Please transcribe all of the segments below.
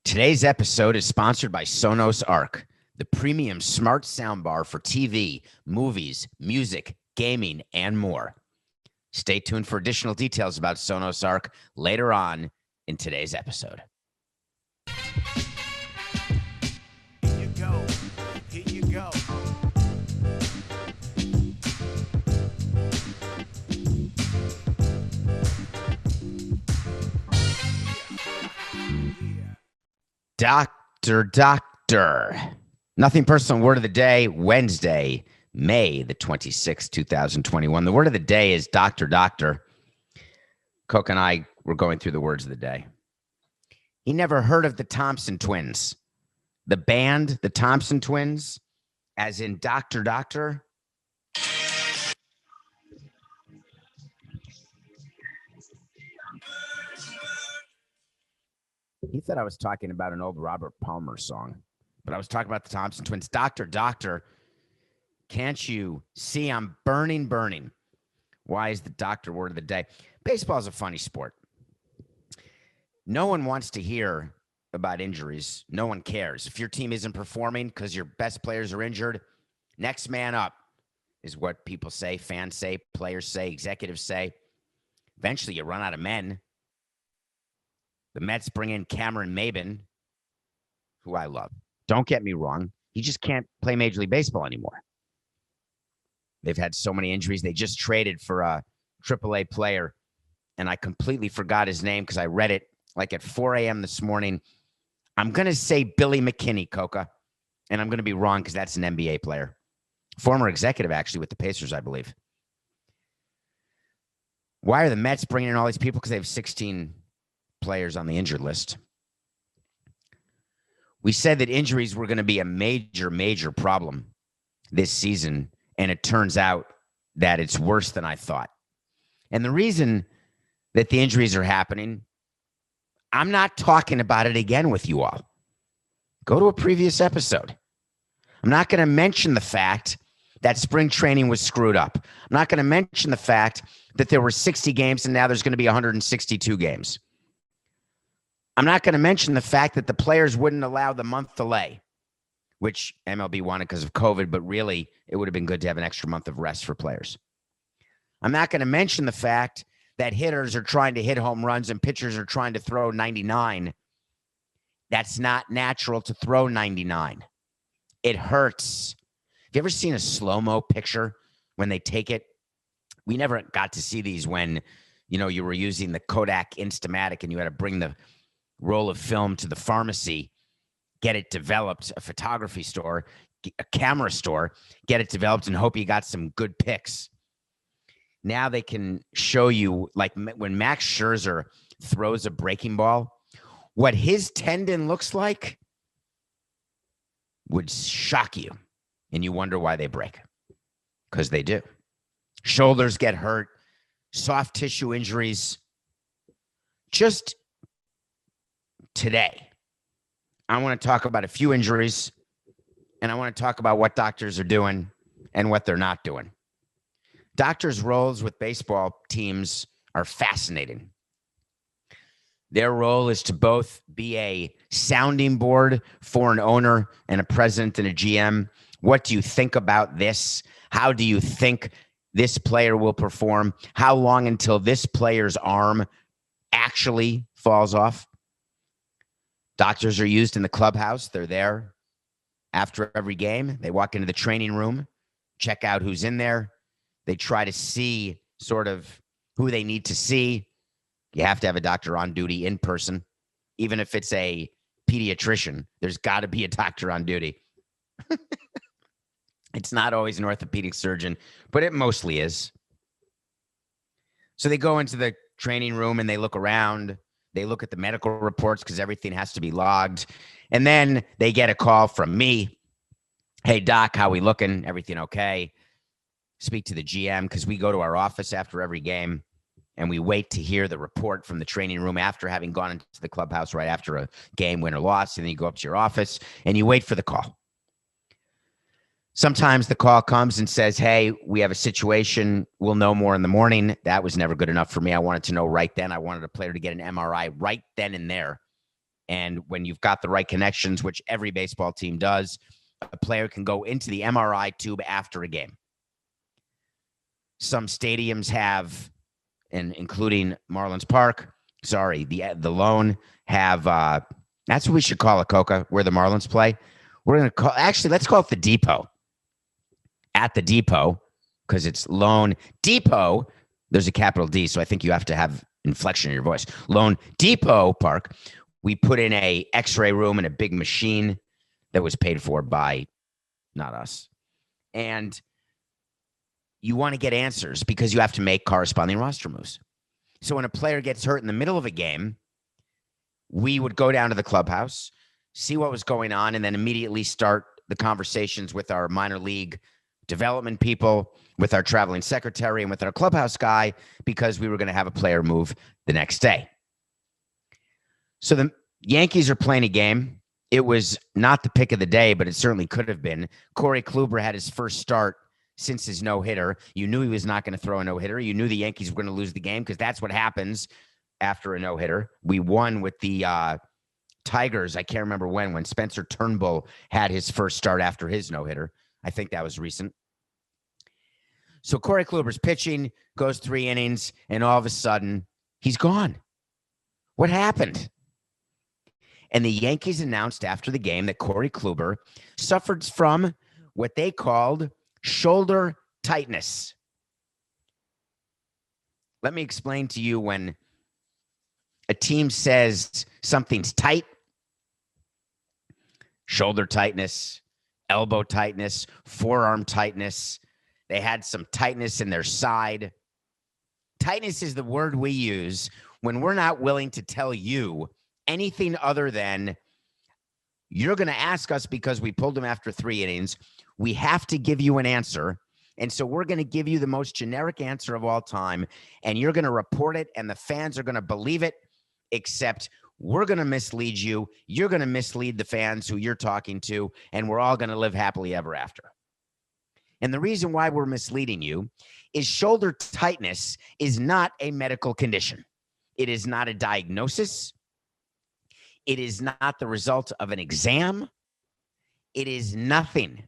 Today's episode is sponsored by Sonos Arc, the premium smart soundbar for TV, movies, music, gaming, and more. Stay tuned for additional details about Sonos Arc later on in today's episode. Here you go. Here you go. Doctor. Nothing personal. Word of the day, Wednesday, May the 26th, 2021. The word of the day is doctor. Coke and I were going through the words of the day. He never heard of the Thompson twins. The band, the Thompson twins, as in Doctor. He thought I was talking about an old Robert Palmer song, but I was talking about the Thompson twins. Doctor, can't you see I'm burning? Why is the doctor word of the day? Baseball is a funny sport. No one wants to hear about injuries. No one cares. If your team isn't performing because your best players are injured, next man up is what people say, fans say, players say, executives say. Eventually you run out of men. The Mets bring in Cameron Maybin, who I love. Don't get me wrong. He just can't play Major League Baseball anymore. They've had so many injuries. They just traded for a AAA player, and I completely forgot his name because I read it like at 4 a.m. this morning. I'm going to say Billy McKinney, Coca, and I'm going to be wrong because that's an NBA player. Former executive, actually, with the Pacers, I believe. Why are the Mets bringing in all these people? Because they have 16 players on the injured list. We said that injuries were going to be a major problem this season, and it turns out that it's worse than I thought. And the reason that the injuries are happening, I'm not talking about it again with you all. Go to a previous episode. I'm not going to mention the fact that spring training was screwed up. I'm not going to mention the fact that there were 60 games and now there's going to be 162 games. I'm not going to mention the fact that the players wouldn't allow the month delay, which MLB wanted because of COVID, but really it would have been good to have an extra month of rest for players. I'm not going to mention the fact that hitters are trying to hit home runs and pitchers are trying to throw 99. That's not natural to throw 99. It hurts. Have you ever seen a slow-mo picture when they take it? We never got to see these when, you were using the Kodak Instamatic and you had to bring the roll of film to the pharmacy, get it developed, a photography store, a camera store, get it developed and hope you got some good pics. Now they can show you, like when Max Scherzer throws a breaking ball, what his tendon looks like would shock you. And you wonder why they break. Because they do. Shoulders get hurt, soft tissue injuries. Just today, I want to talk about a few injuries, and I want to talk about what doctors are doing and what they're not doing. Doctors' roles with baseball teams are fascinating. Their role is to both be a sounding board for an owner and a president and a GM. What do you think about this? How do you think this player will perform? How long until this player's arm actually falls off? Doctors are used in the clubhouse. They're there after every game. They walk into the training room, check out who's in there. They try to see sort of who they need to see. You have to have a doctor on duty in person. Even if it's a pediatrician, there's got to be a doctor on duty. It's not always an orthopedic surgeon, but it mostly is. So they go into the training room and they look around. They look at the medical reports because everything has to be logged. And then they get a call from me. Hey, doc, how we looking? Everything okay? Speak to the GM because we go to our office after every game and we wait to hear the report from the training room after having gone into the clubhouse right after a game, win or loss. And then you go up to your office and you wait for the call. Sometimes the call comes and says, hey, we have a situation. We'll know more in the morning. That was never good enough for me. I wanted to know right then. I wanted a player to get an MRI right then and there. And when you've got the right connections, which every baseball team does, a player can go into the MRI tube after a game. Some stadiums have, and including Marlins Park, the Lone have, that's what we should call it, Coca, where the Marlins play. We're going to call, actually, let's call it the Depot. At the Depot, because it's Lone Depot, there's a capital D, so I think you have to have inflection in your voice. Lone Depot Park, we put in a x-ray room and a big machine that was paid for by not us. And you want to get answers because you have to make corresponding roster moves. So when a player gets hurt in the middle of a game, we would go down to the clubhouse, see what was going on, and then immediately start the conversations with our minor league development people, with our traveling secretary, and with our clubhouse guy, because we were going to have a player move the next day. So the Yankees are playing a game. It was not the pick of the day, but it certainly could have been. Corey Kluber had his first start since his no-hitter. You knew he was not going to throw a no-hitter. You knew the Yankees were going to lose the game because that's what happens after a no-hitter. We won with the Tigers. I can't remember when Spencer Turnbull had his first start after his no-hitter. I think that was recent. So Corey Kluber's pitching, goes 3 innings, and all of a sudden, he's gone. What happened? And the Yankees announced after the game that Corey Kluber suffered from what they called shoulder tightness. Let me explain to you when a team says something's tight: shoulder tightness, elbow tightness, forearm tightness. They had some tightness in their side. Tightness is the word we use when we're not willing to tell you anything other than you're going to ask us because we pulled him after 3 innings. We have to give you an answer. And so we're going to give you the most generic answer of all time, and you're going to report it, and the fans are going to believe it, except we're going to mislead you. You're going to mislead the fans who you're talking to, and we're all going to live happily ever after. And the reason why we're misleading you is shoulder tightness is not a medical condition. It is not a diagnosis. It is not the result of an exam. It is nothing.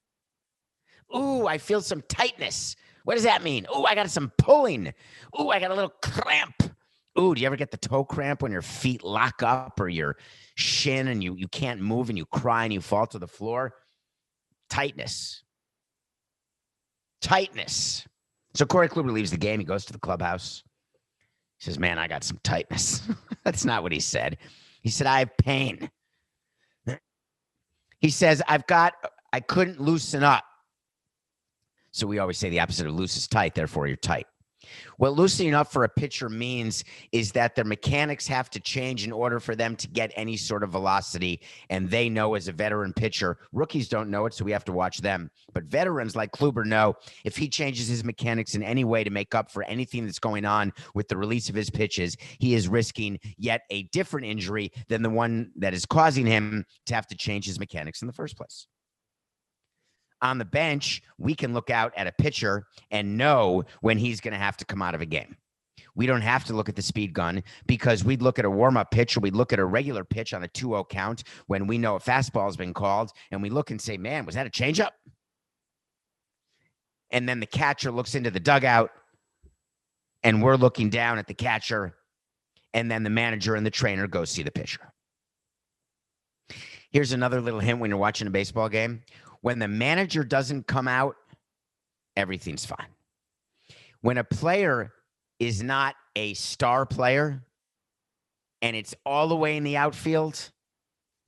Ooh, I feel some tightness. What does that mean? Ooh, I got some pulling. Ooh, I got a little cramp. Ooh, do you ever get the toe cramp when your feet lock up or your shin and you can't move and you cry and you fall to the floor? Tightness. So Corey Kluber leaves the game. He goes to the clubhouse. He says, man, I got some tightness. That's not what he said. He said, I have pain. He says, I couldn't loosen up. So we always say the opposite of loose is tight, therefore you're tight. What loosening up for a pitcher means is that their mechanics have to change in order for them to get any sort of velocity. And they know, as a veteran pitcher, rookies don't know it, so we have to watch them. But veterans like Kluber know if he changes his mechanics in any way to make up for anything that's going on with the release of his pitches, he is risking yet a different injury than the one that is causing him to have to change his mechanics in the first place. On the bench, we can look out at a pitcher and know when he's going to have to come out of a game. We don't have to look at the speed gun because we'd look at a warm-up pitch or we'd look at a regular pitch on a 2-0 count when we know a fastball has been called, and we look and say, man, was that a changeup? And then the catcher looks into the dugout, and we're looking down at the catcher, and then the manager and the trainer go see the pitcher. Here's another little hint when you're watching a baseball game. When the manager doesn't come out, everything's fine. When a player is not a star player and it's all the way in the outfield,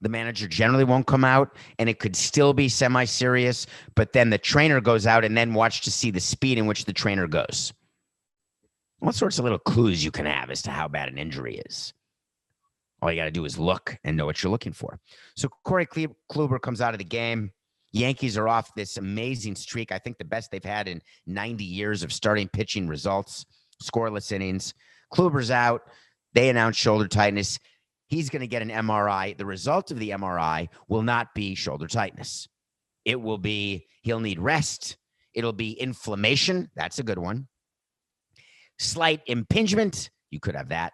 the manager generally won't come out, and it could still be semi-serious, but then the trainer goes out and then watch to see the speed in which the trainer goes. All sorts of little clues you can have as to how bad an injury is. All you got to do is look and know what you're looking for. So Corey Kluber comes out of the game. Yankees are off this amazing streak. I think the best they've had in 90 years of starting pitching results, scoreless innings. Kluber's out. They announce shoulder tightness. He's going to get an MRI. The result of the MRI will not be shoulder tightness. It will be he'll need rest. It'll be inflammation. That's a good one. Slight impingement. You could have that.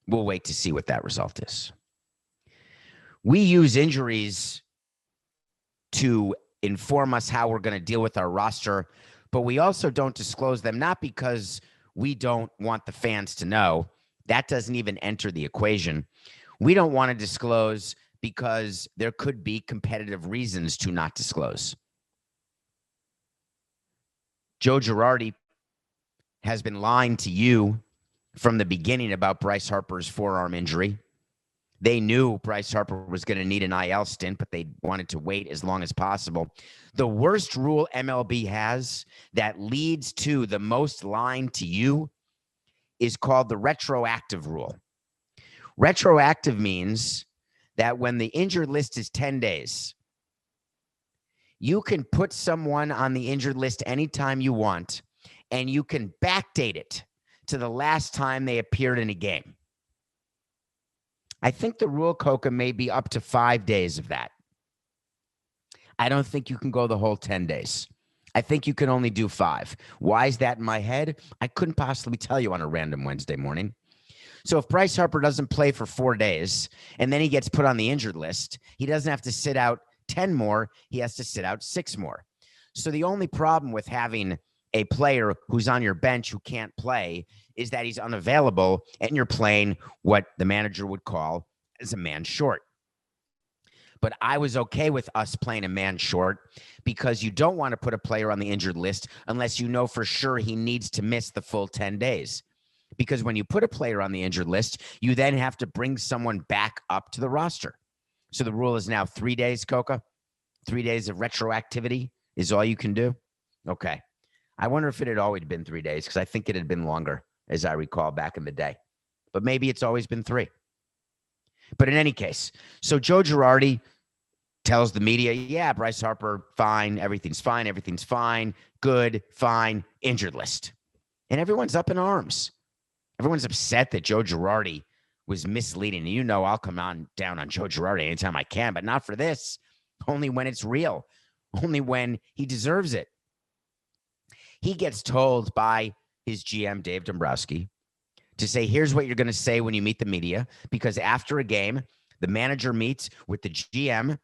We'll wait to see what that result is. We use injuries to inform us how we're going to deal with our roster, but we also don't disclose them, not because we don't want the fans to know. That doesn't even enter the equation. We don't want to disclose because there could be competitive reasons to not disclose. Joe Girardi has been lying to you from the beginning about Bryce Harper's forearm injury. They knew Bryce Harper was going to need an IL stint, but they wanted to wait as long as possible. The worst rule MLB has that leads to the most lying to you is called the retroactive rule. Retroactive means that when the injured list is 10 days, you can put someone on the injured list anytime you want, and you can backdate it to the last time they appeared in a game. I think the rule, Coca, may be up to 5 days of that. I don't think you can go the whole 10 days. I think you can only do 5. Why is that in my head? I couldn't possibly tell you on a random Wednesday morning. So if Bryce Harper doesn't play for 4 days and then he gets put on the injured list, he doesn't have to sit out 10 more. He has to sit out 6 more. So the only problem with having a player who's on your bench who can't play is that he's unavailable and you're playing what the manager would call as a man short. But I was okay with us playing a man short because you don't want to put a player on the injured list unless you know for sure he needs to miss the full 10 days. Because when you put a player on the injured list, you then have to bring someone back up to the roster. So the rule is now 3 days, Coca. 3 days of retroactivity is all you can do. Okay. I wonder if it had always been 3 days because I think it had been longer, as I recall back in the day. But maybe it's always been 3. But in any case, so Joe Girardi tells the media, yeah, Bryce Harper, fine, everything's fine, good, fine, injured list. And everyone's up in arms. Everyone's upset that Joe Girardi was misleading. And you know I'll come on down on Joe Girardi anytime I can, but not for this. Only when it's real. Only when he deserves it. He gets told by his GM, Dave Dombrowski, to say, here's what you're going to say when you meet the media, because after a game, the manager meets with the GM,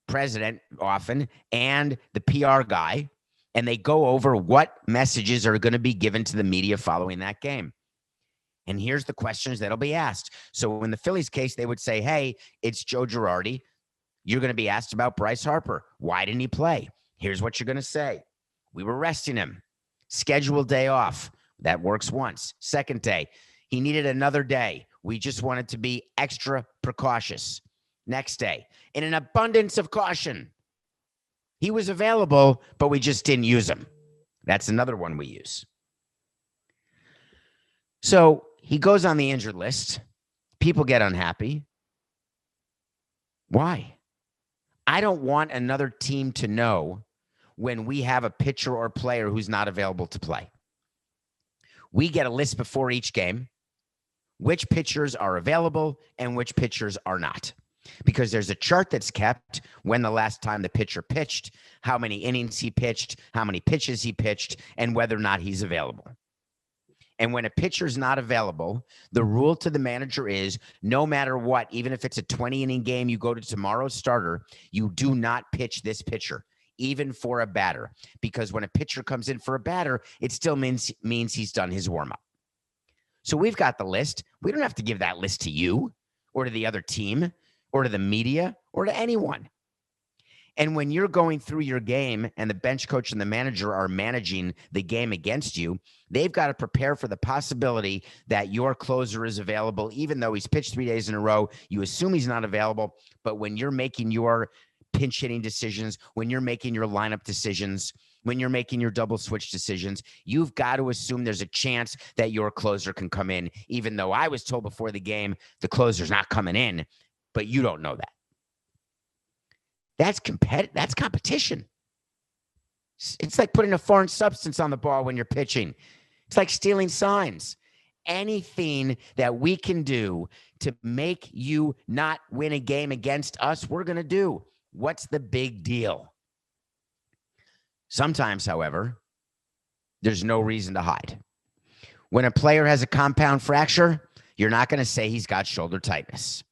president often, and the PR guy, and they go over what messages are going to be given to the media following that game. And here's the questions that'll be asked. So in the Phillies case, they would say, hey, it's Joe Girardi. You're going to be asked about Bryce Harper. Why didn't he play? Here's what you're going to say. We were resting him. Scheduled day off. That works once. Second day, he needed another day. We just wanted to be extra precautious. Next day, in an abundance of caution, he was available, but we just didn't use him. That's another one we use. So he goes on the injured list. People get unhappy. Why? I don't want another team to know when we have a pitcher or player who's not available to play. We get a list before each game, which pitchers are available and which pitchers are not. Because there's a chart that's kept when the last time the pitcher pitched, how many innings he pitched, how many pitches he pitched, and whether or not he's available. And when a pitcher's not available, the rule to the manager is no matter what, even if it's a 20-inning game, you go to tomorrow's starter, you do not pitch this pitcher, even for a batter. Because when a pitcher comes in for a batter, it still means he's done his warm-up. So we've got the list. We don't have to give that list to you or to the other team or to the media or to anyone. And when you're going through your game and the bench coach and the manager are managing the game against you, they've got to prepare for the possibility that your closer is available, even though he's pitched 3 days in a row. You assume he's not available, but when you're making your pinch hitting decisions, when you're making your lineup decisions, when you're making your double switch decisions, you've got to assume there's a chance that your closer can come in, even though I was told before the game the closer's not coming in, but you don't know that. That's competition. It's like putting a foreign substance on the ball when you're pitching. It's like stealing signs. Anything that we can do to make you not win a game against us, we're going to do. What's the big deal? Sometimes, however, there's no reason to hide. When a player has a compound fracture, you're not going to say he's got shoulder tightness.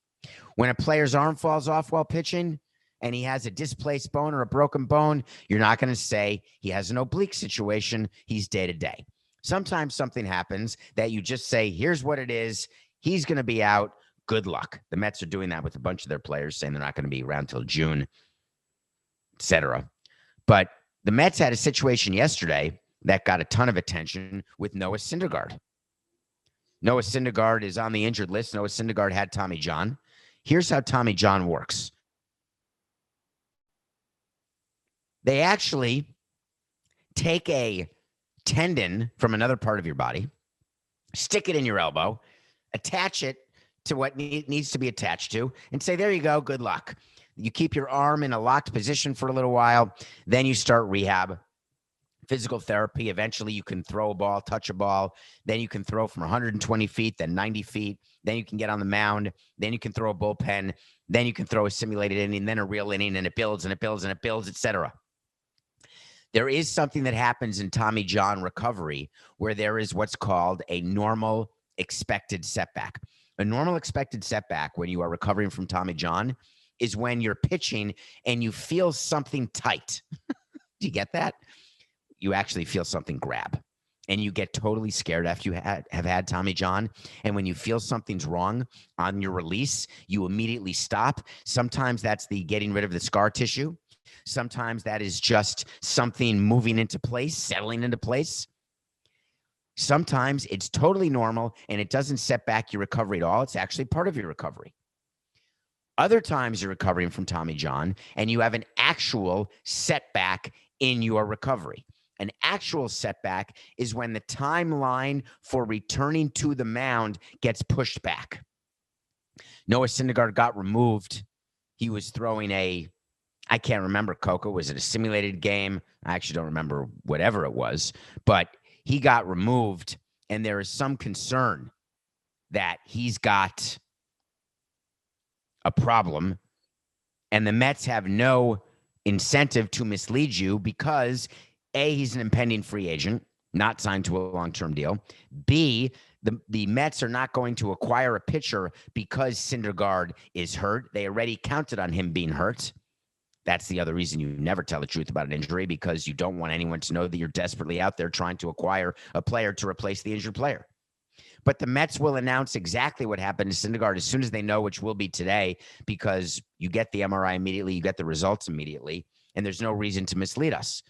When a player's arm falls off while pitching and he has a displaced bone or a broken bone, you're not going to say he has an oblique situation. He's day to day. Sometimes something happens that you just say, here's what it is. He's going to be out. Good luck. The Mets are doing that with a bunch of their players, saying they're not going to be around till June, etc. But the Mets had a situation yesterday that got a ton of attention with Noah Syndergaard. Noah Syndergaard is on the injured list. Noah Syndergaard had Tommy John. Here's how Tommy John works. They actually take a tendon from another part of your body, stick it in your elbow, attach it to what needs to be attached to, and say, there you go, good luck. You keep your arm in a locked position for a little while, then you start rehab, physical therapy. Eventually you can throw a ball, touch a ball, then you can throw from 120 feet, then 90 feet, then you can get on the mound, then you can throw a bullpen, then you can throw a simulated inning, then a real inning, and it builds and it builds and it builds, etc. There is something that happens in Tommy John recovery where there is what's called a normal expected setback. A normal expected setback when you are recovering from Tommy John is when you're pitching and you feel something tight. Do you get that? You actually feel something grab and you get totally scared after you have had Tommy John. And when you feel something's wrong on your release, you immediately stop. Sometimes that's the getting rid of the scar tissue. Sometimes that is just something moving into place, settling into place. Sometimes it's totally normal and it doesn't set back your recovery at all. It's actually part of your recovery. Other times you're recovering from Tommy John and you have an actual setback in your recovery. An actual setback is when the timeline for returning to the mound gets pushed back. Noah Syndergaard got removed. He was throwing I can't remember, Coco. Was it a simulated game? I actually don't remember whatever it was, but he got removed, and there is some concern that he's got a problem, and the Mets have no incentive to mislead you because, A, he's an impending free agent, not signed to a long-term deal. B, the Mets are not going to acquire a pitcher because Syndergaard is hurt. They already counted on him being hurt. That's the other reason you never tell the truth about an injury, because you don't want anyone to know that you're desperately out there trying to acquire a player to replace the injured player. But the Mets will announce exactly what happened to Syndergaard as soon as they know, which will be today, because you get the MRI immediately, you get the results immediately, and there's no reason to mislead us.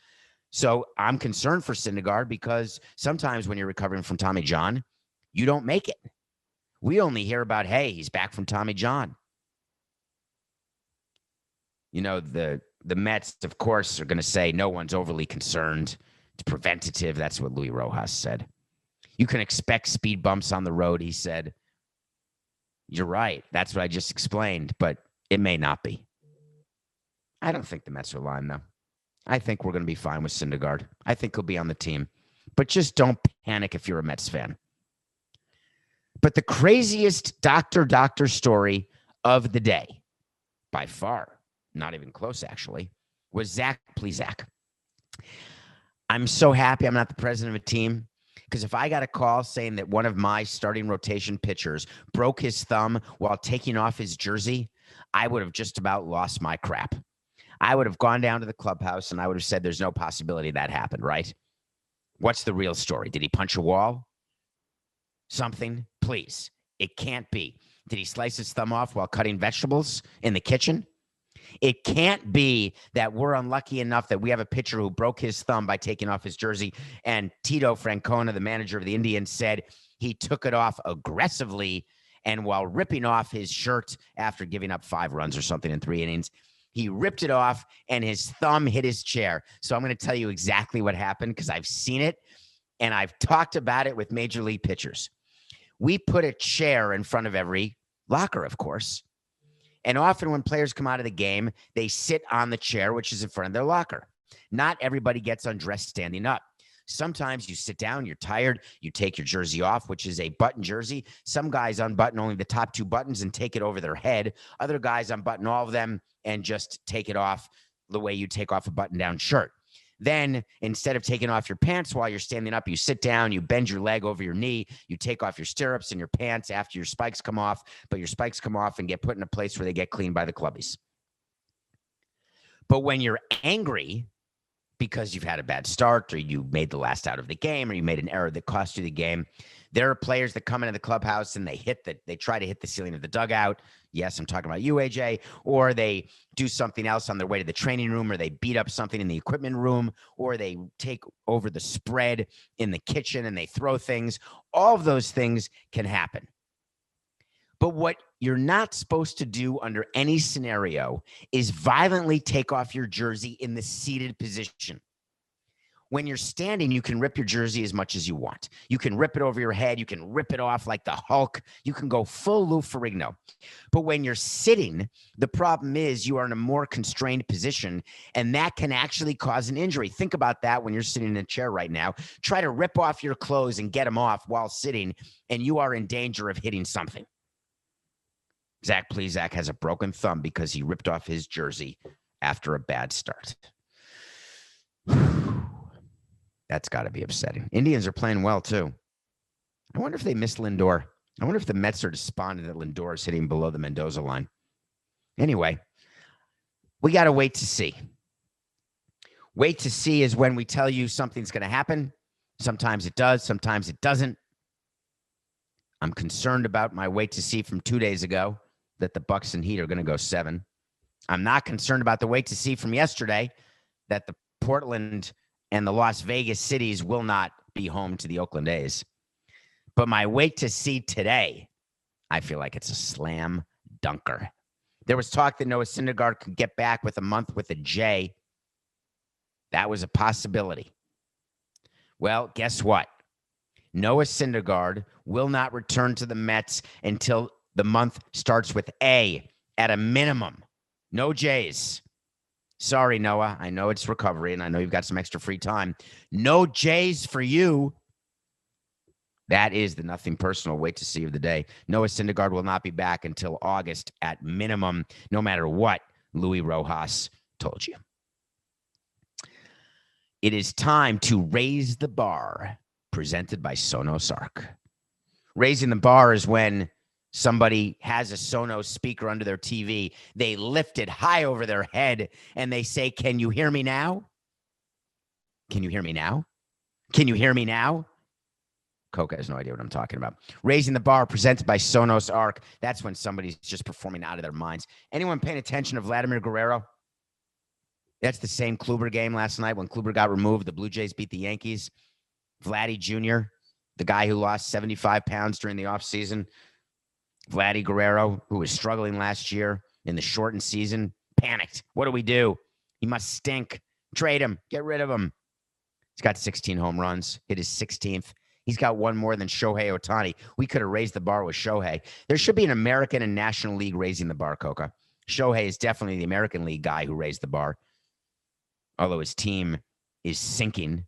So I'm concerned for Syndergaard because sometimes when you're recovering from Tommy John, you don't make it. We only hear about, hey, he's back from Tommy John. You know, the Mets, of course, are going to say no one's overly concerned. It's preventative. That's what Luis Rojas said. You can expect speed bumps on the road, he said. You're right. That's what I just explained, but it may not be. I don't think the Mets are lying, though. I think we're going to be fine with Syndergaard. I think he'll be on the team. But just don't panic if you're a Mets fan. But the craziest doctor story of the day, by far, not even close, actually, was Zach Plesac. I'm so happy I'm not the president of a team, because if I got a call saying that one of my starting rotation pitchers broke his thumb while taking off his jersey, I would have just about lost my crap. I would have gone down to the clubhouse and I would have said there's no possibility that happened, right? What's the real story? Did he punch a wall? Something? Please. It can't be. Did he slice his thumb off while cutting vegetables in the kitchen? It can't be that we're unlucky enough that we have a pitcher who broke his thumb by taking off his jersey, and Tito Francona, the manager of the Indians, said he took it off aggressively, and while ripping off his shirt after giving up 5 runs or something in 3 innings, he ripped it off and his thumb hit his chair. So I'm going to tell you exactly what happened because I've seen it and I've talked about it with major league pitchers. We put a chair in front of every locker, of course. And often when players come out of the game, they sit on the chair, which is in front of their locker. Not everybody gets undressed standing up. Sometimes you sit down, you're tired, you take your jersey off, which is a button jersey. Some guys unbutton only the top 2 buttons and take it over their head. Other guys unbutton all of them and just take it off the way you take off a button-down shirt. Then instead of taking off your pants while you're standing up, you sit down, you bend your leg over your knee, you take off your stirrups and your pants after your spikes come off, but your spikes come off and get put in a place where they get cleaned by the clubbies. But when you're angry because you've had a bad start or you made the last out of the game or you made an error that cost you the game, there are players that come into the clubhouse and they try to hit the ceiling of the dugout. Yes, I'm talking about you, AJ. Or they do something else on their way to the training room, or they beat up something in the equipment room, or they take over the spread in the kitchen and they throw things. All of those things can happen. But what you're not supposed to do under any scenario is violently take off your jersey in the seated position. When you're standing, you can rip your jersey as much as you want. You can rip it over your head. You can rip it off like the Hulk. You can go full Lou Ferrigno. But when you're sitting, the problem is you are in a more constrained position, and that can actually cause an injury. Think about that when you're sitting in a chair right now. Try to rip off your clothes and get them off while sitting, and you are in danger of hitting something. Zach Plesac has a broken thumb because he ripped off his jersey after a bad start. That's got to be upsetting. Indians are playing well, too. I wonder if they missed Lindor. I wonder if the Mets are despondent that Lindor is hitting below the Mendoza line. Anyway, we got to wait to see. Wait to see is when we tell you something's going to happen. Sometimes it does. Sometimes it doesn't. I'm concerned about my wait to see from 2 days ago that the Bucks and Heat are going to go 7. I'm not concerned about the wait to see from yesterday that the Portland and the Las Vegas cities will not be home to the Oakland A's. But my wait to see today, I feel like it's a slam dunker. There was talk that Noah Syndergaard could get back with a month with a J. That was a possibility. Well, guess what? Noah Syndergaard will not return to the Mets until the month starts with A at a minimum. No J's. Sorry, Noah. I know it's recovery, and I know you've got some extra free time. No J's for you. That is the nothing personal wait to see of the day. Noah Syndergaard will not be back until August at minimum, no matter what Louis Rojas told you. It is time to raise the bar, presented by Sonos Arc. Raising the bar is when somebody has a Sonos speaker under their TV. They lift it high over their head and they say, "Can you hear me now? Can you hear me now? Can you hear me now?" Coca has no idea what I'm talking about. Raising the bar, presented by Sonos Arc. That's when somebody's just performing out of their minds. Anyone paying attention to Vladimir Guerrero? That's the same Kluber game last night when Kluber got removed. The Blue Jays beat the Yankees. Vladdy Jr., the guy who lost 75 pounds during the offseason. Vladdy Guerrero, who was struggling last year in the shortened season, panicked. What do? He must stink. Trade him. Get rid of him. He's got 16 home runs. Hit his 16th. He's got one more than Shohei Ohtani. We could have raised the bar with Shohei. There should be an American and National League raising the bar, Coca. Shohei is definitely the American League guy who raised the bar, although his team is sinking.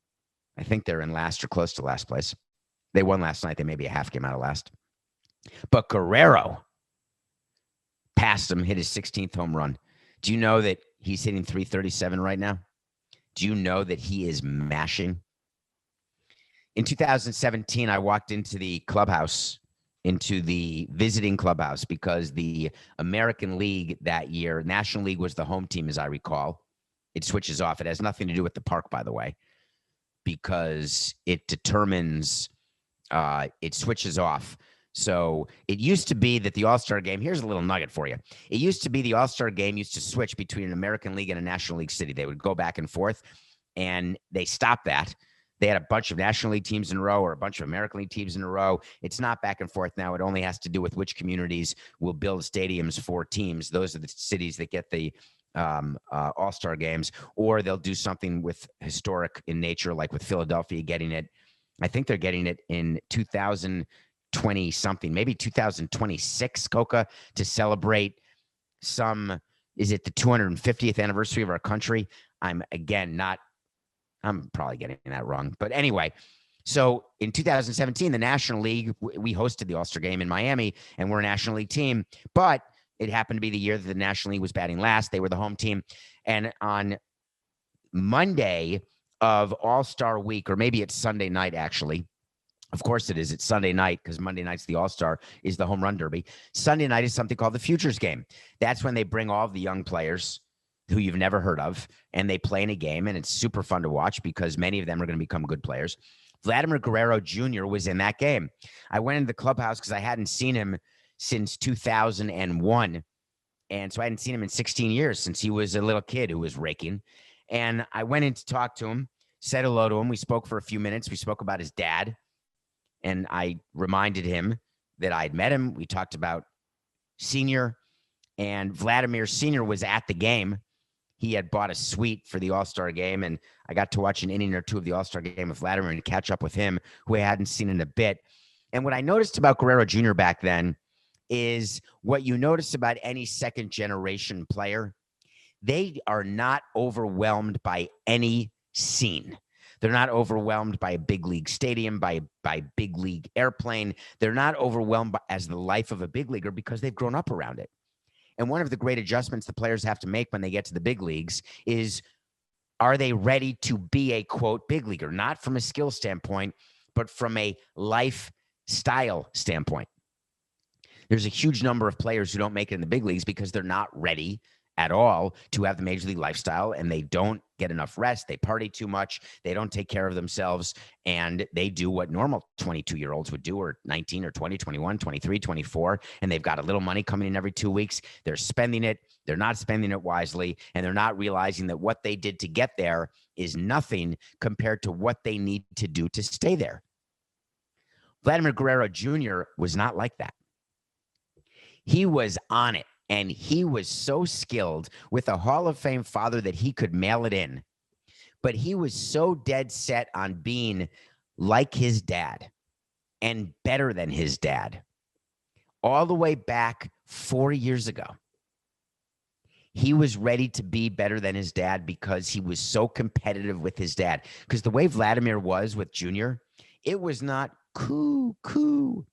I think they're in last or close to last place. They won last night. They may be a half game out of last. But Guerrero passed him, hit his 16th home run. Do you know that he's hitting 337 right now? Do you know that he is mashing? In 2017, I walked into the clubhouse, into the visiting clubhouse, because the American League that year, National League was the home team, as I recall. It switches off. It has nothing to do with the park, by the way, because it determines, it switches off. So it used to be that the All-Star game, here's a little nugget for you. It used to be the All-Star game used to switch between an American League and a National League city. They would go back and forth, and they stopped that. They had a bunch of National League teams in a row or a bunch of American League teams in a row. It's not back and forth now. It only has to do with which communities will build stadiums for teams. Those are the cities that get the All-Star games, or they'll do something with historic in nature, like with Philadelphia getting it. I think they're getting it in 2020 something, maybe 2026, Coca, to celebrate some, is it the 250th anniversary of our country? I'm probably getting that wrong. But anyway, so in 2017, the National League, we hosted the All-Star game in Miami, and we're a National League team. But it happened to be the year that the National League was batting last. They were the home team. And on Monday, of All-Star Week, or maybe it's Sunday night, actually. Of course it is. It's Sunday night because Monday night's the All-Star, is the Home Run Derby. Sunday night is something called the Futures Game. That's when they bring all of the young players who you've never heard of, and they play in a game, and it's super fun to watch because many of them are going to become good players. Vlad Guerrero Jr. was in that game. I went into the clubhouse because I hadn't seen him since 2001. And so I hadn't seen him in 16 years, since he was a little kid who was raking. And I went in to talk to him, said hello to him. We spoke for a few minutes. We spoke about his dad. And I reminded him that I'd met him. We talked about Senior. And Vladimir Sr. was at the game. He had bought a suite for the All-Star game, and I got to watch an inning or two of the All-Star game with Vladimir and catch up with him, who I hadn't seen in a bit. And what I noticed about Guerrero Jr. back then is what you notice about any second-generation player. They are not overwhelmed by any scene. They're not overwhelmed by a big league stadium, by big league airplane. They're not overwhelmed as the life of a big leaguer because they've grown up around it. And one of the great adjustments the players have to make when they get to the big leagues is, are they ready to be a, quote, big leaguer? Not from a skill standpoint, but from a lifestyle standpoint. There's a huge number of players who don't make it in the big leagues because they're not ready at all to have the major league lifestyle, and they don't get enough rest. They party too much. They don't take care of themselves, and they do what normal 22-year-olds would do, or 19 or 20, 21, 23, 24, and they've got a little money coming in every 2 weeks. They're spending it. They're not spending it wisely, and they're not realizing that what they did to get there is nothing compared to what they need to do to stay there. Vlad Guerrero Jr. was not like that. He was on it. And he was so skilled with a Hall of Fame father that he could mail it in. But he was so dead set on being like his dad and better than his dad. All the way back 4 years ago, he was ready to be better than his dad because he was so competitive with his dad. Because the way Vladimir was with Junior, it was not coo. It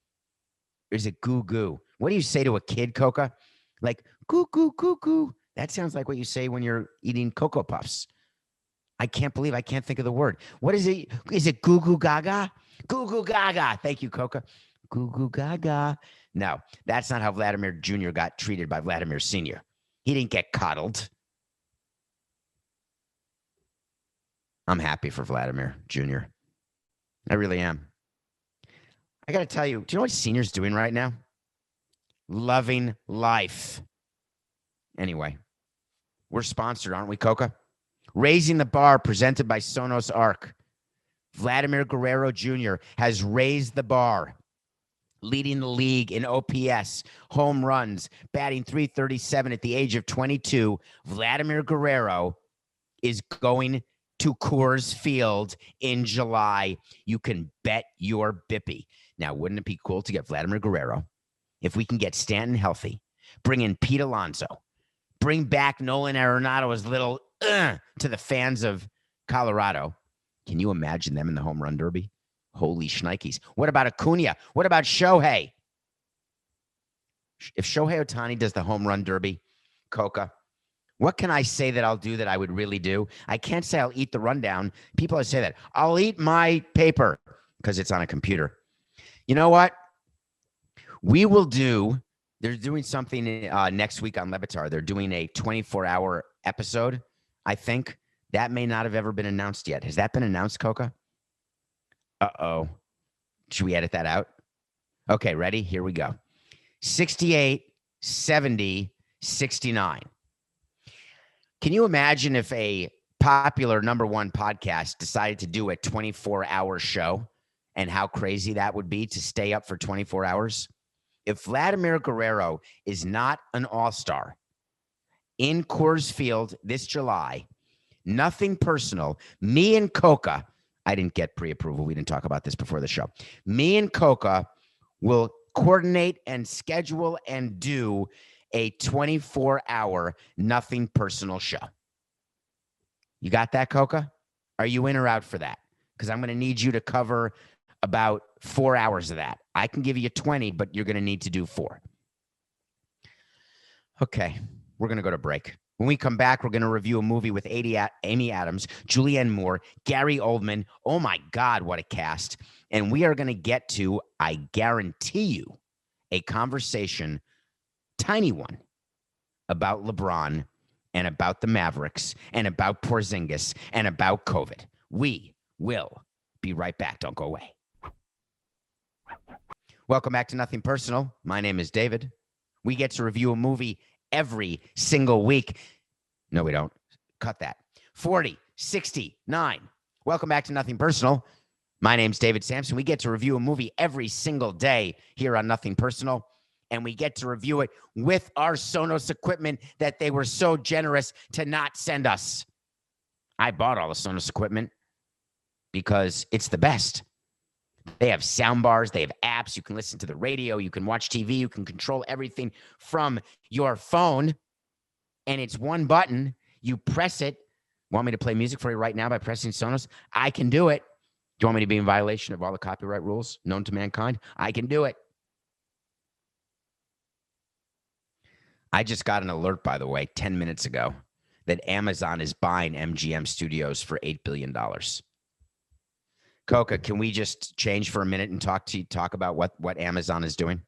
was a goo. What do you say to a kid, Coca? Like, goo, goo, goo, goo. That sounds like what you say when you're eating Cocoa Puffs. I can't believe I can't think of the word. What is it? Is it goo, goo, gaga? Goo, goo, gaga. Thank you, Coca. Goo, goo, gaga. No, that's not how Vladimir Jr. got treated by Vladimir Sr. He didn't get coddled. I'm happy for Vladimir Jr. I really am. I got to tell you, do you know what Senior's doing right now? Loving life. Anyway, we're sponsored, aren't we, Coca? Raising the Bar, presented by Sonos Arc. Vladimir Guerrero Jr. has raised the bar, leading the league in OPS, home runs, batting .337 at the age of 22. Vladimir Guerrero is going to Coors Field in July. You can bet your bippy. Now, wouldn't it be cool to get Vladimir Guerrero? If we can get Stanton healthy, bring in Pete Alonso, bring back Nolan Arenado's little to the fans of Colorado. Can you imagine them in the home run derby? Holy shnikes. What about Acuna? What about Shohei? If Shohei Ohtani does the home run derby, Coca, what can I say that I'll do that I would really do? I can't say I'll eat the rundown. People always say that. I'll eat my paper because it's on a computer. You know what? We will do, they're doing something next week on Levitar. They're doing a 24-hour episode, I think. That may not have ever been announced yet. Has that been announced, Coca? Uh-oh. Should we edit that out? Okay, ready? Here we go. 68, 70, 69. Can you imagine if a popular #1 podcast decided to do a 24-hour show and how crazy that would be to stay up for 24 hours? If Vladimir Guerrero is not an all-star in Coors Field this July, nothing personal, me and Coca, I didn't get pre-approval. We didn't talk about this before the show. Me and Coca will coordinate and schedule and do a 24-hour nothing personal show. You got that, Coca? Are you in or out for that? Because I'm going to need you to cover about 4 hours of that. I can give you 20, but you're going to need to do 4. Okay, we're going to go to break. When we come back, we're going to review a movie with Amy Adams, Julianne Moore, Gary Oldman. Oh my God, what a cast. And we are going to get to, I guarantee you, a conversation, tiny one, about LeBron and about the Mavericks and about Porzingis and about COVID. We will be right back. Don't go away. Welcome back to Nothing Personal. My name is David. We get to review a movie every single week. No, we don't. Cut that. 40, 69. Welcome back to Nothing Personal. My name's David Samson. We get to review a movie every single day here on Nothing Personal, and we get to review it with our Sonos equipment that they were so generous to not send us. I bought all the Sonos equipment because it's the best. They have sound bars. They have apps. You can listen to the radio. You can watch TV. You can control everything from your phone. And it's one button. You press it. Want me to play music for you right now by pressing Sonos? I can do it. Do you want me to be in violation of all the copyright rules known to mankind? I can do it. I just got an alert, by the way, 10 minutes ago, that Amazon is buying MGM Studios for $8 billion. Coca, can we just change for a minute and talk about what Amazon is doing?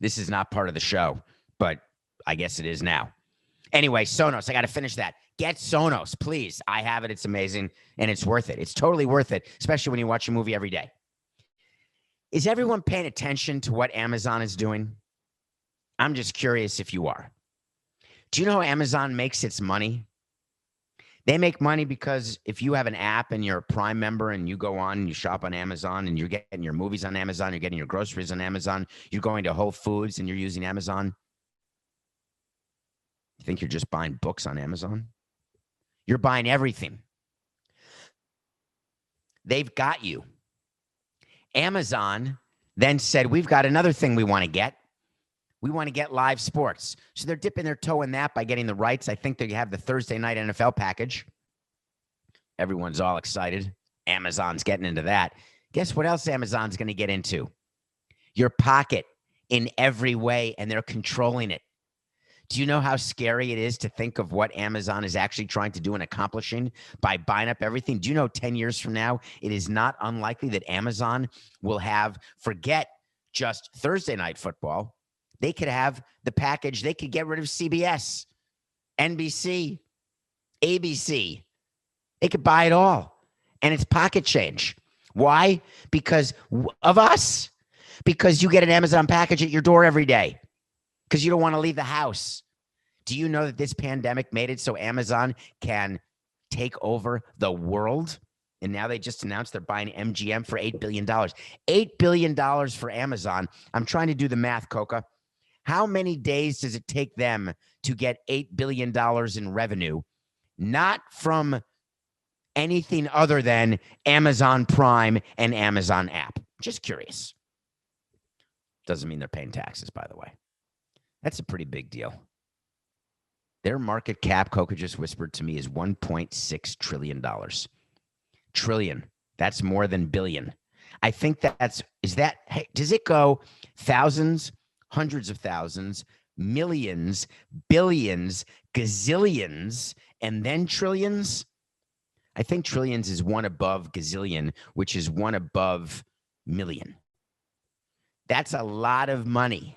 This is not part of the show, but I guess it is now. Anyway, Sonos, I got to finish that. Get Sonos, please. I have it. It's amazing, and it's worth it. It's totally worth it, especially when you watch a movie every day. Is everyone paying attention to what Amazon is doing? I'm just curious if you are. Do you know how Amazon makes its money? They make money because if you have an app and you're a Prime member and you go on and you shop on Amazon and you're getting your movies on Amazon, you're getting your groceries on Amazon, you're going to Whole Foods and you're using Amazon. You think you're just buying books on Amazon? You're buying everything. They've got you. Amazon then said, we've got another thing we want to get. We want to get live sports. So they're dipping their toe in that by getting the rights. I think they have the Thursday night NFL package. Everyone's all excited. Amazon's getting into that. Guess what else Amazon's going to get into? Your pocket in every way, and they're controlling it. Do you know how scary it is to think of what Amazon is actually trying to do and accomplishing by buying up everything? Do you know 10 years from now, it is not unlikely that Amazon will have, forget just Thursday night football, they could have the package. They could get rid of CBS, NBC, ABC. They could buy it all. And it's pocket change. Why? Because of us. Because you get an Amazon package at your door every day. Because you don't want to leave the house. Do you know that this pandemic made it so Amazon can take over the world? And now they just announced they're buying MGM for $8 billion. $8 billion for Amazon. I'm trying to do the math, Coca. How many days does it take them to get $8 billion in revenue? Not from anything other than Amazon Prime and Amazon app. Just curious. Doesn't mean they're paying taxes, by the way. That's a pretty big deal. Their market cap, Coca just whispered to me, is $1.6 trillion. Trillion. That's more than billion. I think hey, does it go thousands, hundreds of thousands, millions, billions, gazillions, and then trillions? I think trillions is one above gazillion, which is one above million. That's a lot of money.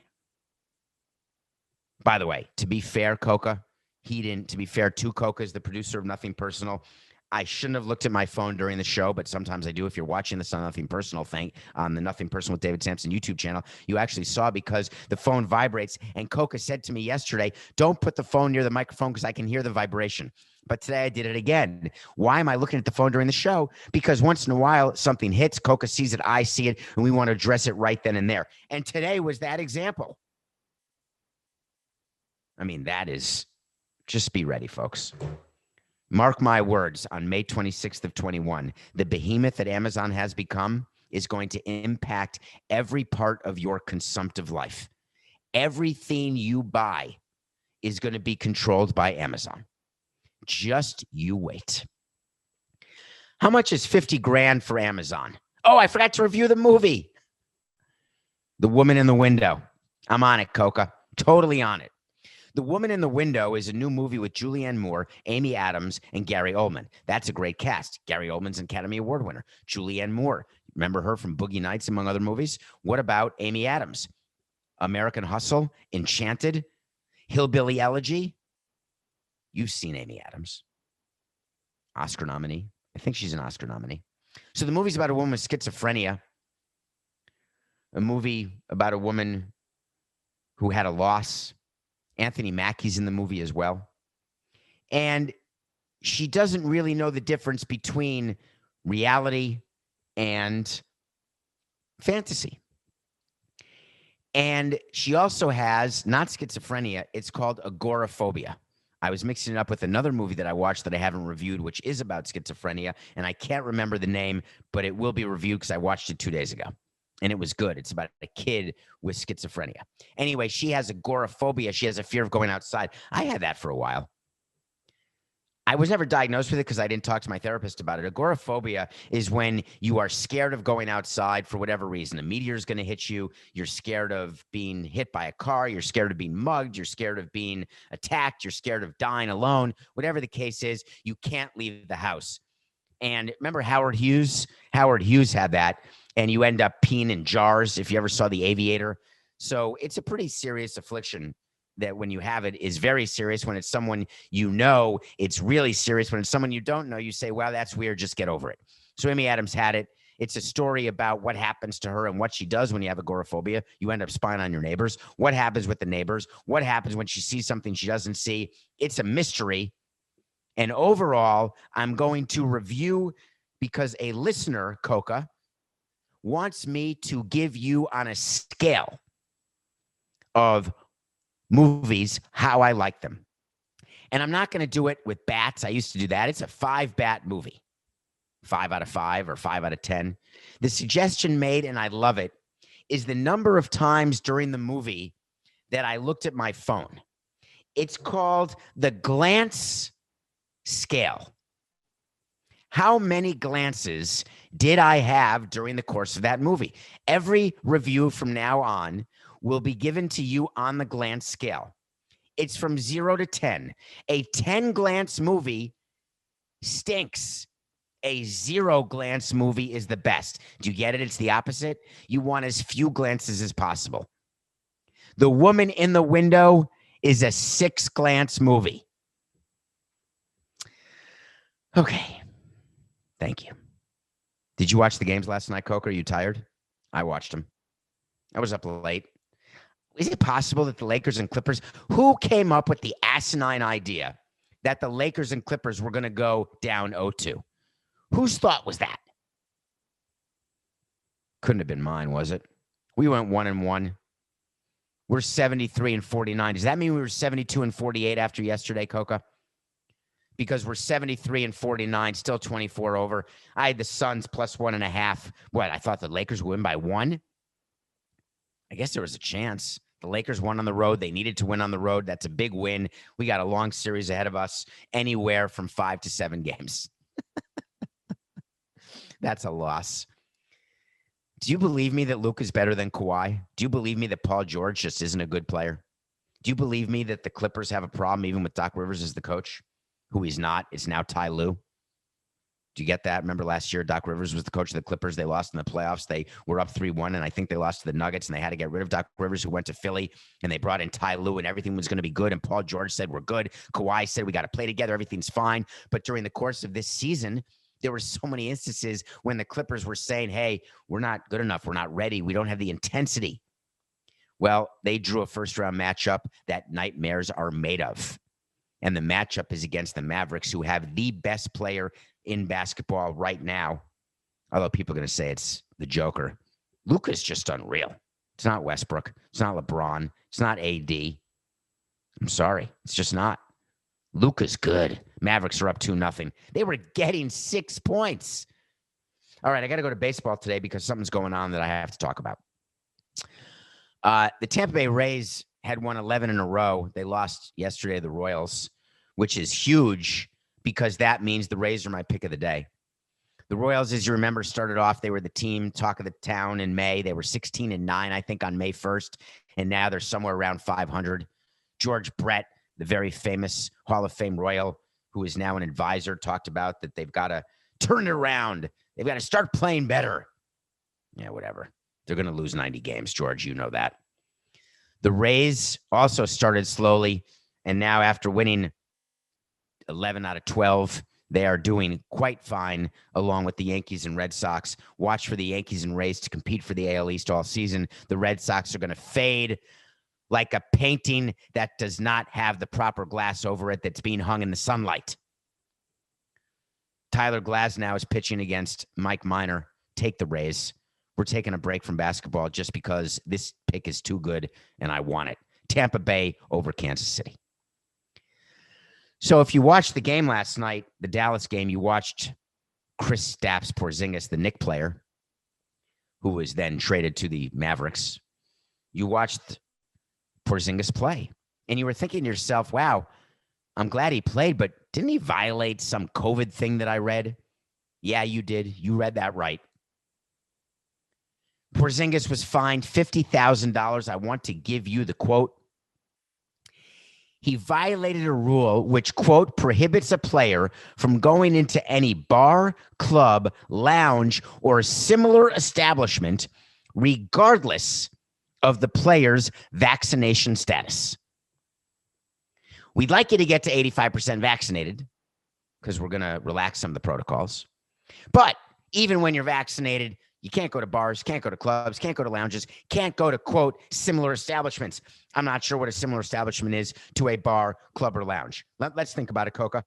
By the way, to be fair, Coca, to be fair to Coca, is the producer of Nothing Personal. I shouldn't have looked at my phone during the show, but sometimes I do. If you're watching this on Nothing Personal thing on the Nothing Personal with David Samson YouTube channel, you actually saw because the phone vibrates. And Coca said to me yesterday, don't put the phone near the microphone because I can hear the vibration. But today I did it again. Why am I looking at the phone during the show? Because once in a while something hits, Coca sees it, I see it, and we want to address it right then and there. And today was that example. I mean, that is, just be ready, folks. Mark my words, on May 26th of 21, the behemoth that Amazon has become is going to impact every part of your consumptive life. Everything you buy is going to be controlled by Amazon. Just you wait. How much is 50 grand for Amazon? Oh, I forgot to review the movie. The Woman in the Window. I'm on it, Coca. Totally on it. The Woman in the Window is a new movie with Julianne Moore, Amy Adams, and Gary Oldman. That's a great cast. Gary Oldman's an Academy Award winner. Julianne Moore, remember her from Boogie Nights, among other movies? What about Amy Adams? American Hustle, Enchanted, Hillbilly Elegy. You've seen Amy Adams. Oscar nominee. I think she's an Oscar nominee. So the movie's about a woman with schizophrenia, a movie about a woman who had a loss. Anthony Mackie's in the movie as well. And she doesn't really know the difference between reality and fantasy. And she also has, not schizophrenia, it's called agoraphobia. I was mixing it up with another movie that I watched that I haven't reviewed, which is about schizophrenia, and I can't remember the name, but it will be reviewed because I watched it 2 days ago, and it was good. It's about a kid with schizophrenia. Anyway, she has agoraphobia. She has a fear of going outside. I had that for a while. I was never diagnosed with it because I didn't talk to my therapist about it. Agoraphobia is when you are scared of going outside for whatever reason. A meteor is going to hit you. You're scared of being hit by a car. You're scared of being mugged. You're scared of being attacked. You're scared of dying alone. Whatever the case is, you can't leave the house. And remember Howard Hughes? Howard Hughes had that. And you end up peeing in jars if you ever saw The Aviator. So it's a pretty serious affliction that when you have it is very serious. When it's someone you know, it's really serious. When it's someone you don't know, you say, wow, that's weird. Just get over it. So Amy Adams had it. It's a story about what happens to her and what she does when you have agoraphobia. You end up spying on your neighbors. What happens with the neighbors? What happens when she sees something she doesn't see? It's a mystery. And overall, I'm going to review because a listener, Coca, wants me to give you on a scale of movies how I like them. And I'm not going to do it with bats. I used to do that. It's a 5-bat movie. 5 out of 5 or 5 out of 10. The suggestion made, and I love it, is the number of times during the movie that I looked at my phone. It's called the glance scale. How many glances did I have during the course of that movie? Every review from now on will be given to you on the glance scale. It's from 0 to 10. A 10-glance movie stinks. A 0-glance movie is the best. Do you get it? It's the opposite. You want as few glances as possible. The Woman in the Window is a 6-glance movie. Okay. Thank you. Did you watch the games last night, Coke? Are you tired? I watched them. I was up late. Is it possible that the Lakers and Clippers, who came up with the asinine idea that the Lakers and Clippers were going to go down 0-2? Whose thought was that? Couldn't have been mine, was it? We went 1-1. We're 73-49. Does that mean we were 72-48 after yesterday, Coca? Because we're 73-49, still 24 over. I had the Suns plus 1.5. What? I thought the Lakers would win by 1. I guess there was a chance. The Lakers won on the road. They needed to win on the road. That's a big win. We got a long series ahead of us, anywhere from 5 to 7 games. That's a loss. Do you believe me that Luke is better than Kawhi? Do you believe me that Paul George just isn't a good player? Do you believe me that the Clippers have a problem even with Doc Rivers as the coach? Who he's not. It's now Ty Lue. Do you get that? Remember last year, Doc Rivers was the coach of the Clippers. They lost in the playoffs. They were up 3-1, and I think they lost to the Nuggets, and they had to get rid of Doc Rivers, who went to Philly, and they brought in Ty Lue, and everything was going to be good, and Paul George said, we're good. Kawhi said, we got to play together. Everything's fine. But during the course of this season, there were so many instances when the Clippers were saying, hey, we're not good enough. We're not ready. We don't have the intensity. Well, they drew a first-round matchup that nightmares are made of. And the matchup is against the Mavericks, who have the best player in basketball right now. Although people are going to say it's the Joker. Luka's just unreal. It's not Westbrook. It's not LeBron. It's not AD. I'm sorry. It's just not. Luka's good. Mavericks are up 2-0. They were getting 6 points. All right, I got to go to baseball today because something's going on that I have to talk about. The Tampa Bay Rays had won 11 in a row. They lost yesterday to the Royals, which is huge because that means the Rays are my pick of the day. The Royals, as you remember, started off, they were the team talk of the town in May. They were 16-9, I think, on May 1st, and now they're somewhere around 500. George Brett, the very famous Hall of Fame Royal, who is now an advisor, talked about that they've got to turn it around. They've got to start playing better. Yeah, whatever. They're going to lose 90 games, George. You know that. The Rays also started slowly, and now after winning 11 out of 12, they are doing quite fine along with the Yankees and Red Sox. Watch for the Yankees and Rays to compete for the AL East all season. The Red Sox are going to fade like a painting that does not have the proper glass over it that's being hung in the sunlight. Tyler Glasnow is pitching against Mike Minor. Take the Rays. We're taking a break from basketball just because this pick is too good and I want it. Tampa Bay over Kansas City. So if you watched the game last night, the Dallas game, you watched Kristaps Porzingis, the Knicks player, who was then traded to the Mavericks. You watched Porzingis play, and you were thinking to yourself, wow, I'm glad he played, but didn't he violate some COVID thing that I read? Yeah, you did. You read that right. Porzingis was fined $50,000. I want to give you the quote. He violated a rule which, quote, prohibits a player from going into any bar, club, lounge, or similar establishment, regardless of the player's vaccination status. We'd like you to get to 85% vaccinated because we're going to relax some of the protocols. But even when you're vaccinated, you can't go to bars, can't go to clubs, can't go to lounges, can't go to, quote, similar establishments. I'm not sure what a similar establishment is to a bar, club, or lounge. Let's think about it, Coca.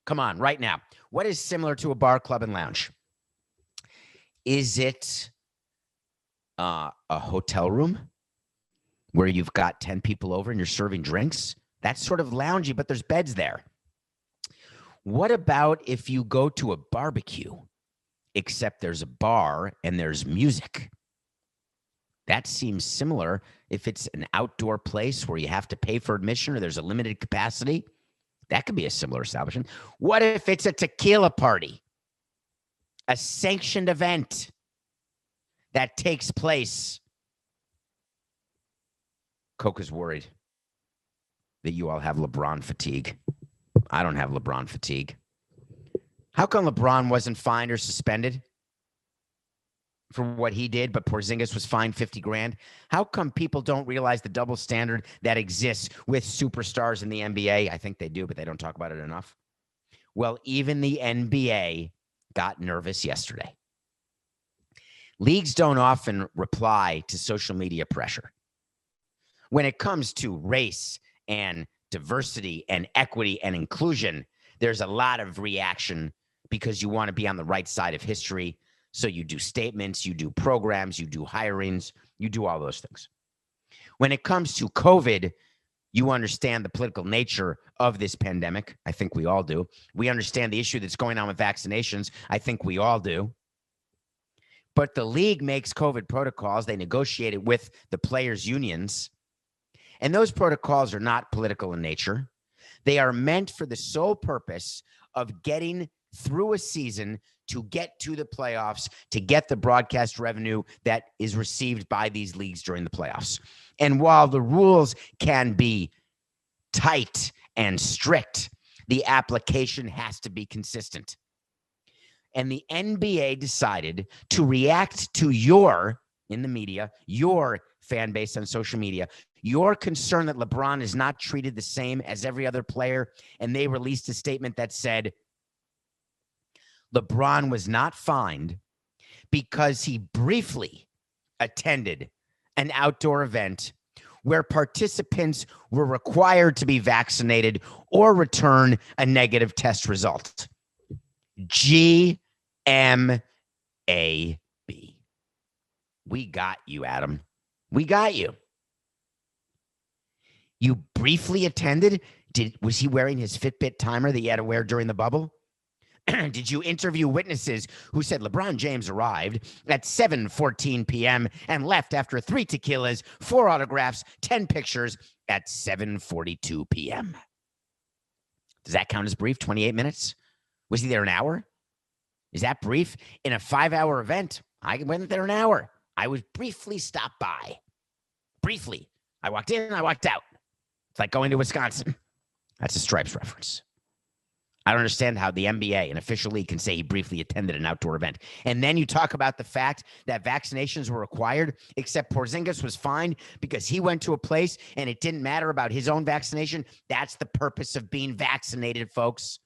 Come on, right now. What is similar to a bar, club, and lounge? Is it a hotel room where you've got 10 people over and you're serving drinks? That's sort of loungy, but there's beds there. What about if you go to a barbecue, except there's a bar and there's music? That seems similar. If it's an outdoor place where you have to pay for admission or there's a limited capacity, that could be a similar establishment. What if it's a tequila party, a sanctioned event that takes place? Coca's worried that you all have LeBron fatigue. I don't have LeBron fatigue. How come LeBron wasn't fined or suspended for what he did, but Porzingis was fined $50,000? How come people don't realize the double standard that exists with superstars in the NBA? I think they do, but they don't talk about it enough. Well, even the NBA got nervous yesterday. Leagues don't often reply to social media pressure. When it comes to race and diversity and equity and inclusion, there's a lot of reaction because you want to be on the right side of history. So you do statements, you do programs, you do hirings, you do all those things. When it comes to COVID, you understand the political nature of this pandemic. I think we all do. We understand the issue that's going on with vaccinations. I think we all do. But the league makes COVID protocols. They negotiate it with the players' unions. And those protocols are not political in nature. They are meant for the sole purpose of getting through a season to get to the playoffs, to get the broadcast revenue that is received by these leagues during the playoffs. And while the rules can be tight and strict, the application has to be consistent. And the NBA decided to react to your, in the media, your fan base on social media, your concern that LeBron is not treated the same as every other player. And they released a statement that said LeBron was not fined because he briefly attended an outdoor event where participants were required to be vaccinated or return a negative test result. GMAB. We got you, Adam. We got you. You briefly attended? Was he wearing his Fitbit timer that he had to wear during the bubble? Did you interview witnesses who said LeBron James arrived at 7:14 p.m. and left after 3 tequilas, 4 autographs, 10 pictures at 7:42 p.m.? Does that count as brief? 28 minutes? Was he there an hour? Is that brief? In a 5-hour event, I went there an hour. I was briefly stopped by. Briefly. I walked in, I walked out. It's like going to Wisconsin. That's a Stripes reference. I don't understand how the NBA, an official league, can say he briefly attended an outdoor event. And then you talk about the fact that vaccinations were required, except Porzingis was fine because he went to a place and it didn't matter about his own vaccination. That's the purpose of being vaccinated, folks.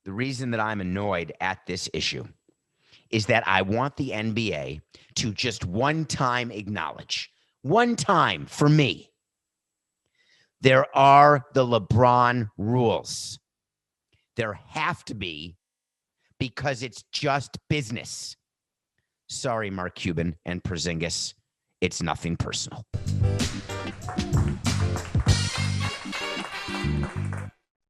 The reason that I'm annoyed at this issue is that I want the NBA to just one time acknowledge, one time for me, there are the LeBron rules. There have to be, because it's just business. Sorry, Mark Cuban and Porzingis. It's nothing personal.